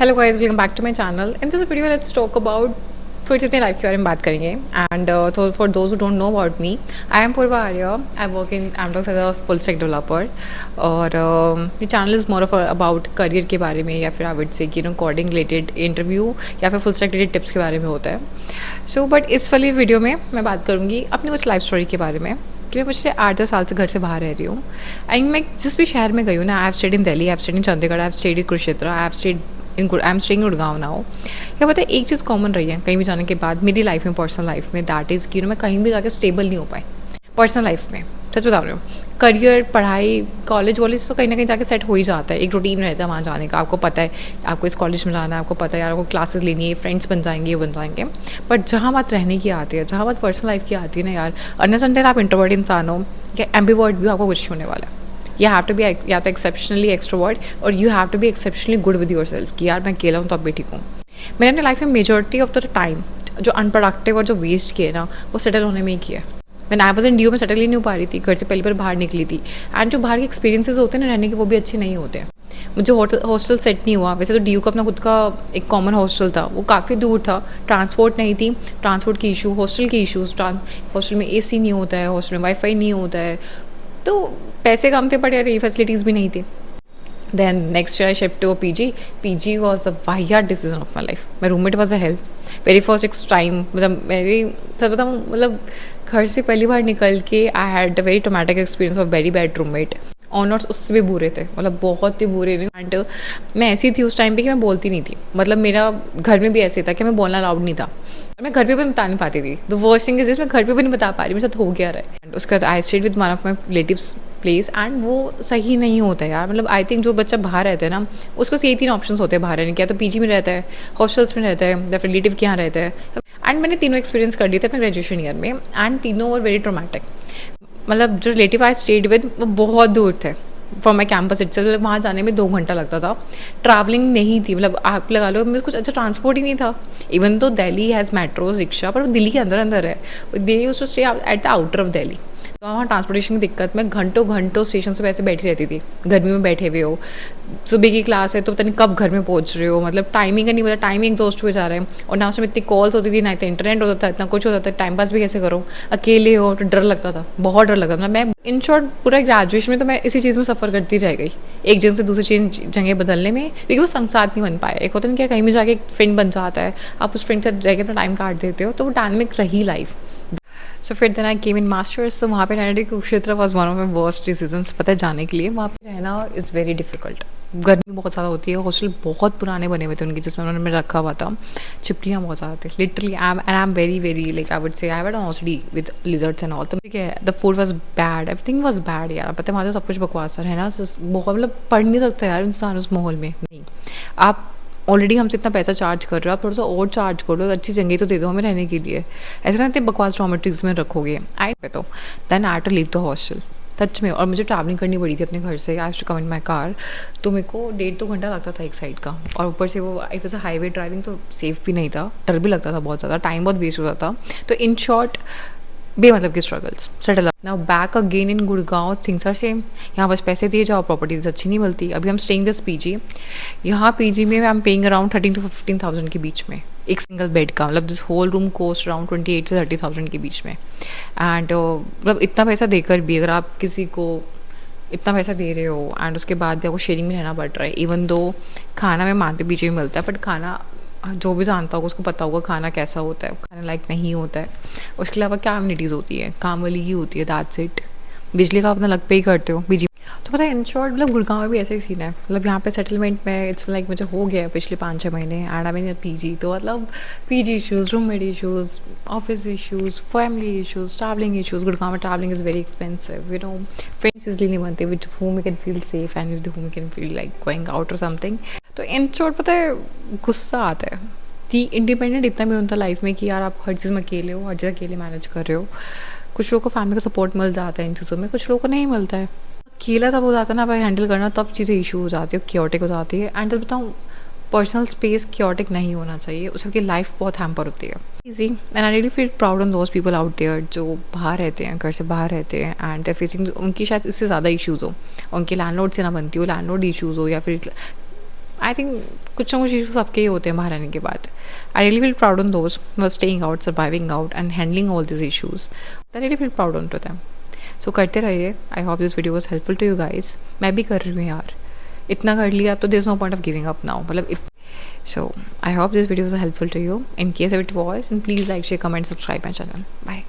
Hello guys, welcome back to my channel. In this video let's talk about फिर से अपनी life के बारे में बात करेंगे। एंड तो for those who don't know about me, I am Purva Arya. I work in Amdocs as a full stack developer. और the channel is more of about career के बारे में, या फिर आई वुड से कि कोडिंग रिलेटेड इंटरव्यू या फिर full stack related tips के बारे में होता है। सो बट इस वाली वीडियो में मैं बात करूँगी अपनी कुछ लाइफ स्टोरी के बारे में कि मैं पिछले 8-10 साल से घर से बाहर रह रही हूँ। एंड मैं जिस भी शहर में गई हूँ ना, I have stayed in Delhi, I have stayed in Chandigarh, I have stayed in Kurukshetra, I have stayed I am staying Gurgaon now. क्या पता है, एक चीज़ कॉमन रही है कहीं भी जाने के बाद मेरी लाइफ में, पर्सनल लाइफ में, दैट इज़ कि मैं कहीं भी जाकर स्टेबल नहीं हो पाई पर्सनल लाइफ में। सच बता रही हूँ। करियर, पढ़ाई, कॉलेज वॉलेज तो कहीं ना कहीं जाके सेट हो ही जाता है, एक रूटीन रहता है वहाँ जाने का। आपको पता है आपको इस कॉलेज में जाना है, आपको पता है यार आपको क्लासेस लेनी है, फ्रेंड्स बन जाएंगे, ये बन जाएंगे। बट जहाँ बात रहने की आती है, जहाँ बात पर्सनल लाइफ की आती है ना यार, अनलेस अनटिल आप इंट्रोवर्ट इंसान हो या एम्बिवर्ट भी, आपको कुछ होने वाला है। यू हैव टू बी या तो एक्सेप्शनली एक्सट्रोवर्ट और you have to be exceptionally good with yourself कि यार मैं अकेला हूँ तो अब भी ठीक हूँ। मैंने अपनी लाइफ में मेजॉरिटी ऑफ द टाइम जो अनप्रोडक्टिव और जो वेस्ट किए ना, वो सेटल होने में ही किया। मैं आई वॉज इन ड्यू में सेटल ही नहीं हो पा रही थी, घर से पहली बार बाहर निकली थी। एंड जो बाहर के एक्सपीरियंसेस होते हैं ना रहने के, वो भी अच्छे नहीं होते। मुझे हॉस्टल सेट नहीं हुआ। वैसे तो ड्यू का अपना खुद का एक कॉमन हॉस्टल था, वो काफ़ी दूर था, ट्रांसपोर्ट नहीं थी, ट्रांसपोर्ट की इशू, हॉस्टल की इशूज़, हॉस्टल में AC नहीं होता है, हॉस्टल में वाईफाई नहीं होता है, तो पैसे कम थे बट यार ये फैसिलिटीज़ भी नहीं थी। Then next year I shift to PG। PG was a वाहियात decision of my life. My roommate was a help very first ex time. मतलब मेरी सब बताऊँ, मतलब घर से पहली बार निकल के I had a very traumatic experience of very bad roommate. Honours उससे भी बुरे थे, मतलब बहुत ही बुरे नहीं। एंड मैं ऐसी थी उस टाइम पे कि मैं बोलती नहीं थी। मतलब मेरा घर में भी ऐसे था कि मैं बोलना अलाउड नहीं था, और मैं घर पे भी बता नहीं पाती थी। The worst thing is this, मैं घर पे भी नहीं बता पा रही मेरे साथ हो क्या रहा है। एंड उसके बाद I stayed with one of my relatives place, and वो सही नहीं होता है यार। मतलब आई थिंक जो बच्चा बाहर रहता है ना, उसको यही 3 ऑप्शंस होते हैं बाहर रहने के, या तो PG में रहता है, हॉस्टल्स में रहता है, या फिर रिलेटिव के यहाँ रहता है। एंड मैंने तीनों एक्सपीरियंस कर लिए थे अपने ग्रेजुएशन ईयर में, एंड तीनों वर वेरी ट्रोमेटिक। मतलब जो रिलेटिव आई स्टेड विद वो बहुत दूर थे फ्रॉम माई कैंपस इटसेल्फ। मतलब वहाँ जाने में 2 घंटा लगता था। ट्रैवलिंग नहीं थी, मतलब आप लगा लो मेरे कुछ अच्छा ट्रांसपोर्ट ही नहीं था। इवन तो दिल्ली हैज़ मेट्रोज, रिक्शा, पर वो दिल्ली के अंदर अंदर है। They used to stay at the outer of Delhi. तो वहाँ ट्रांसपोर्टेशन की दिक्कत, मैं घंटों घंटों स्टेशन से वैसे बैठी रहती थी। गर्मी में बैठे हुए हो, सुबह की क्लास है तो पता नहीं कब घर में पहुँच रहे हो। मतलब टाइमिंग का नहीं पता, टाइमिंग एग्जॉस्ट हुए जा रहे हैं। और ना उसमें इतनी कॉल्स होती थी, ना इतना इंटरनेट होता था, इतना कुछ होता था। टाइम पास भी कैसे करो, अकेले हो तो डर लगता था, बहुत डर लगता था। मैं इन शॉर्ट पूरा ग्रेजुएशन में तो मैं इसी चीज़ में सफ़र करती रह गई, एक जगह से दूसरी चीज़ जगह बदलने में, क्योंकि वो संग साथ नहीं बन पाया। एक होता है कि कहीं भी जाके एक फ्रेंड बन जाता है, आप उस फ्रेंड से रह के अपना टाइम काट देते हो, तो वो डायनामिक रही लाइफ। सो फिर then I came in masters. तो वहाँ पे रहने की Kurukshetra was one of my worst decisions. पता है जाने के लिए वहाँ पे रहना इज़ वेरी डिफिकल्ट। गर्मी बहुत ज़्यादा होती है, हॉस्टल बहुत पुराने बने हुए थे उनके, जिसमें उन्होंने रखा हुआ था। चिपकलियाँ बहुत ज़्यादा थी literally. I am very very like I would say I had OCD with lizards and all. तो ठीक है, the food was bad, everything was bad यार। पता है वहाँ तो सब कुछ बकवास है ना, बहुत, मतलब पढ़ नहीं सकता यार इंसान उस माहौल में। नहीं, आप ऑलरेडी हमसे इतना पैसा चार्ज कर रहे हो, आप थोड़ा सा और चार्ज कर लो, अच्छी जगह तो दे दो हमें रहने के लिए। ऐसे ना इतने बकवास डॉर्मेटरीज में रखोगे। आई पे तो then I to leave the hostel सच में। और मुझे ट्रैवलिंग करनी पड़ी थी अपने घर से, आई to come in my car. तो मेरे को 1.5-2 घंटा लगता था एक साइड का, और ऊपर से वो it was a highway driving, तो सेफ भी नहीं था, डर भी लगता था बहुत ज़्यादा, टाइम बहुत वेस्ट होता था। तो इन शॉर्ट बेमतलब के struggles settle. Now back again in Gurgaon, things are same. यहाँ बस पैसे दिए जाओ, प्रॉपर्टीज अच्छी नहीं मिलती। अभी हम स्टेइंग दिस PG, यहाँ PG में I am paying around 13,000 to 15,000 के बीच में एक सिंगल बेड का। मतलब this whole room cost around 28,000 से 30,000 के बीच में। एंड मतलब इतना पैसा देकर भी अगर आप किसी को इतना पैसा दे रहे हो, एंड उसके बाद भी आपको शेयरिंग में रहना पड़ रहा है। इवन दो खाना मैं मानती PG में मिलता है, बट खाना जो भी जानता होगा उसको पता होगा खाना कैसा होता है, खाने लायक नहीं होता है। उसके अलावा क्या अम्यूनिटीज़ होती है, काम वाली ही होती है, दैट्स इट। बिजली का अपना लग पे ही करते हो PG। तो पता है इन शॉर्ट मतलब गुड़गांव में भी ऐसा ही सीन है। मतलब यहाँ पे सेटलमेंट में इट्स लाइक मुझे हो गया पिछले 5-6 महीने। एंड आई मीन PG तो मतलब PG issues, roommate issues, office issues, family issues, travelling issues. Gurgaon में travelling is very expensive, you know. Friends easily नहीं बनते with whom you can feel safe and with whom you can feel like going out or something। तो in short पता है गुस्सा आता है कि इंडिपेंडेंट इतना भी होता लाइफ में कि यार आप हर चीज़ में अकेले हो, हर चीज़ अकेले मैनेज कर रहे हो। कुछ लोगों को फैमिली का सपोर्ट मिल जाता है इन चीज़ों में, कुछ लोगों को नहीं मिलता है। अकेला तब हो जाता है ना भाई हैंडल करना, तब चीज़ें इशू हो जाती है, क्योटिक हो जाती है। एंड तब बताऊँ पर्सनल स्पेस क्योटिक नहीं होना चाहिए, उसकी लाइफ बहुत हैम्पर होती है easy. And I really feel proud on those people out there जो बाहर रहते हैं, घर से बाहर रहते हैं, एंड दे फेसिंग उनकी शायद इससे ज़्यादा इशूज़ हो, उनके लैंडलॉर्ड से ना बनती हो, लैंडलॉर्ड इशूज़ हो, या फिर आई थिंक कुछ ना कुछ इशू सबके ही होते हैं बाहर आने के बाद. आई really feel proud on those who are staying out, surviving out and handling all these issues. I really feel proud on to them. So करते रहिए. I hope this video was helpful to you guys. मैं भी कर रही हूँ यार, इतना कर लिया तो there is no point of giving up now. मतलब so I hope this video was helpful to you. In case if it was, and please like, share, comment, subscribe my channel. Bye.